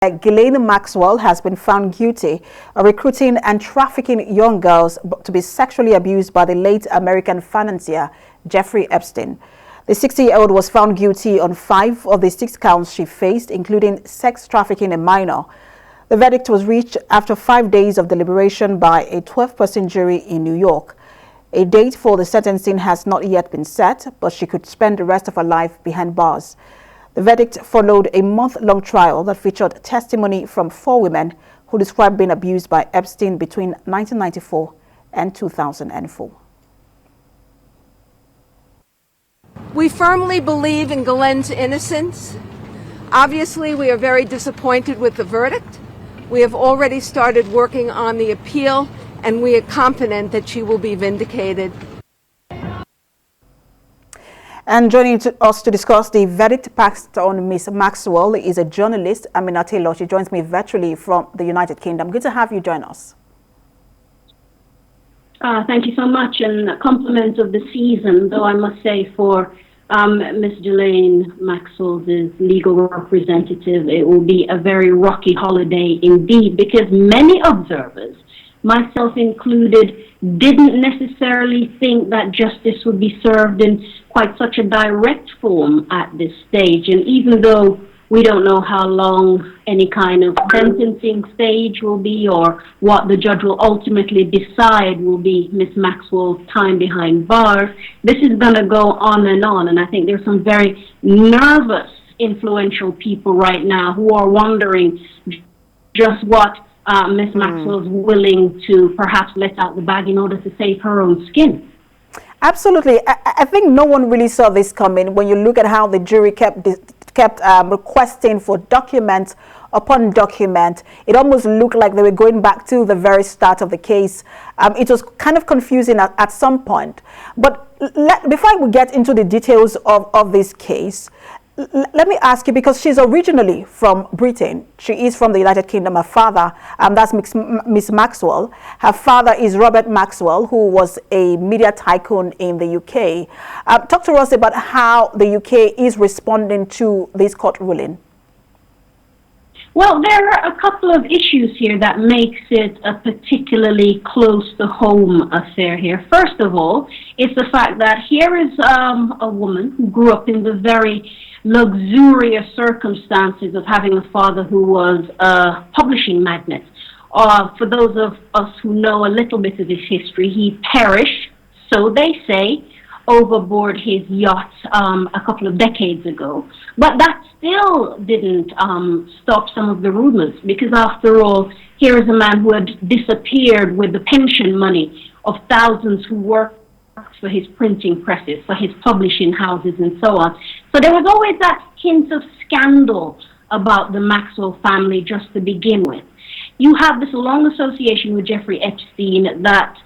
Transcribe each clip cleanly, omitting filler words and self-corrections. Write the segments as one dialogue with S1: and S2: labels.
S1: Ghislaine Maxwell has been found guilty of recruiting and trafficking young girls to be sexually abused by the late American financier Jeffrey Epstein. The 60-year-old was found guilty on 5 of the 6 counts she faced, including sex trafficking a minor. The verdict was reached after 5 days of deliberation by a 12-person jury in New York. A date for the sentencing has not yet been set, but she could spend the rest of her life behind bars. The verdict followed a month-long trial that featured testimony from 4 women who described being abused by Epstein between 1994 and 2004.
S2: We firmly believe in Ghislaine's innocence. Obviously, we are very disappointed with the verdict. We have already started working on the appeal, and we are confident that she will be vindicated.
S1: And joining us to discuss the verdict passed on Ms. Maxwell is a journalist, Amina Taylor. She joins me virtually from the United Kingdom. Good to have you join us.
S3: Thank you so much, and compliments of the season, though I must say for Ms. Ghislaine Maxwell's legal representative, it will be a very rocky holiday indeed, because many observers, myself included, didn't necessarily think that justice would be served in quite such a direct form at this stage. And even though we don't know how long any kind of sentencing stage will be or what the judge will ultimately decide will be Ms. Maxwell's time behind bars, this is going to go on. And I think there's some very nervous, influential people right now who are wondering just what Ms. Maxwell's willing to perhaps let out the bag in order to save her own skin.
S1: Absolutely. I think no one really saw this coming when you look at how the jury kept requesting for document upon document. It almost looked like they were going back to the very start of the case. It was kind of confusing at some point. But before we get into the details of this case, let me ask you, because she's originally from Britain. She is from the United Kingdom. Her father, that's Miss Maxwell. Her father is Robert Maxwell, who was a media tycoon in the UK. Talk to us about how the UK is responding to this court ruling.
S3: Well, there are a couple of issues here that makes it a particularly close to home affair here. First of all, it's the fact that here is a woman who grew up in the very luxurious circumstances of having a father who was a publishing magnate. For those of us who know a little bit of his history, he perished, so they say, overboard his yacht a couple of decades ago. But that still didn't stop some of the rumors, because after all, here is a man who had disappeared with the pension money of thousands who worked for his printing presses, for his publishing houses, and so on. So there was always that hint of scandal about the Maxwell family just to begin with. You have this long association with Jeffrey Epstein that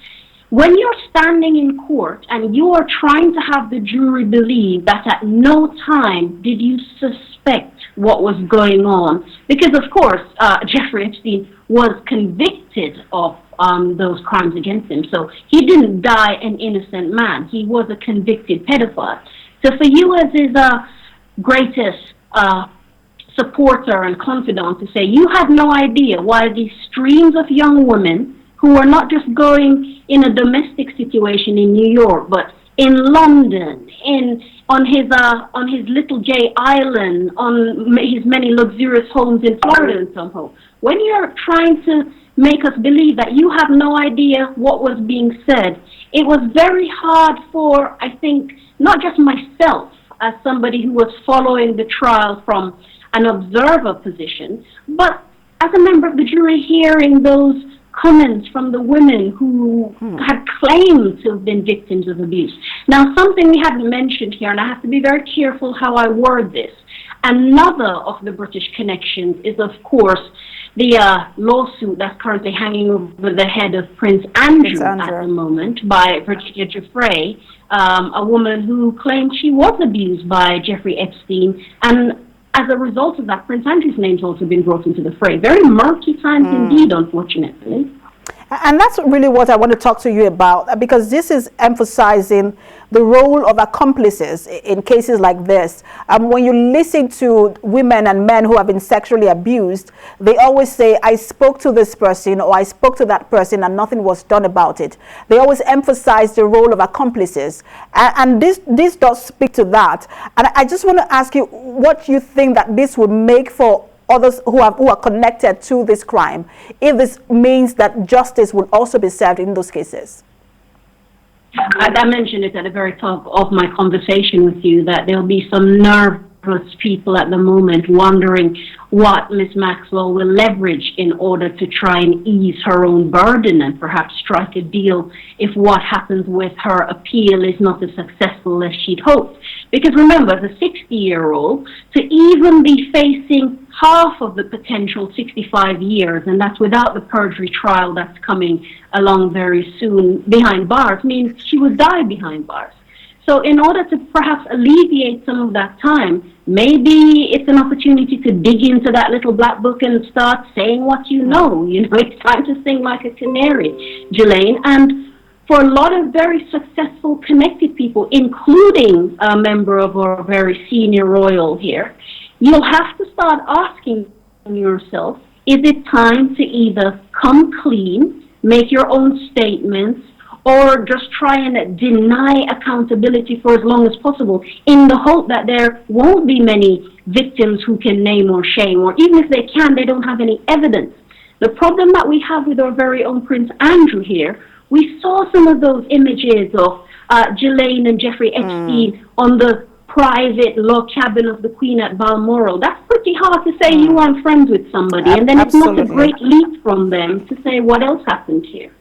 S3: when you're standing in court and you are trying to have the jury believe that at no time did you suspect what was going on, because of course Jeffrey Epstein was convicted of those crimes against him, so he didn't die an innocent man. He was a convicted pedophile. So for you as his greatest supporter and confidant to say you had no idea why these streams of young women who are not just going in a domestic situation in New York, but in London, on his little J Island, on his many luxurious homes in Florida and somehow. When you're trying to make us believe that you have no idea what was being said, it was very hard for, I think, not just myself as somebody who was following the trial from an observer position, but as a member of the jury hearing those comments from the women who had claimed to have been victims of abuse. Now, something we haven't mentioned here, and I have to be very careful how I word this, another of the British connections is, of course, the lawsuit that's currently hanging over the head of Prince Andrew at the moment by Virginia Jeffrey, a woman who claimed she was abused by Jeffrey Epstein, and as a result of that, Prince Andrew's name's also been brought into the fray. Very murky times indeed, unfortunately.
S1: And that's really what I want to talk to you about, because this is emphasizing the role of accomplices in cases like this. When you listen to women and men who have been sexually abused, they always say, I spoke to this person or I spoke to that person and nothing was done about it. They always emphasize the role of accomplices. And this does speak to that. And I just want to ask you what you think that this would make for others who are connected to this crime, if this means that justice will also be served in those cases.
S3: I mentioned it at the very top of my conversation with you that there'll be some nervous people at the moment wondering what Ms. Maxwell will leverage in order to try and ease her own burden and perhaps strike a deal if what happens with her appeal is not as successful as she'd hoped. Because remember, the 60-year-old, to even be facing half of the potential 65 years, and that's without the perjury trial that's coming along very soon behind bars, means she would die behind bars. So in order to perhaps alleviate some of that time, maybe it's an opportunity to dig into that little black book and start saying what you know. You know, it's time to sing like a canary, Ghislaine. And for a lot of very successful, connected people, including a member of our very senior royal here, you'll have to start asking yourself, is it time to either come clean, make your own statements, or just try and deny accountability for as long as possible in the hope that there won't be many victims who can name or shame, or even if they can, they don't have any evidence. The problem that we have with our very own Prince Andrew here, we saw some of those images of Ghislaine and Jeffrey Epstein on the private log cabin of the Queen at Balmoral. That's pretty hard to say you aren't friends with somebody, and then it's not a great leap from them to say what else happened here.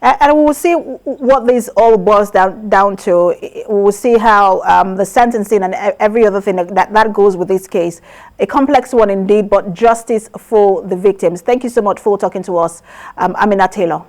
S1: And we will see what this all boils down to. We will see how the sentencing and every other thing that goes with this case. A complex one indeed, but justice for the victims. Thank you so much for talking to us, Amina Taylor.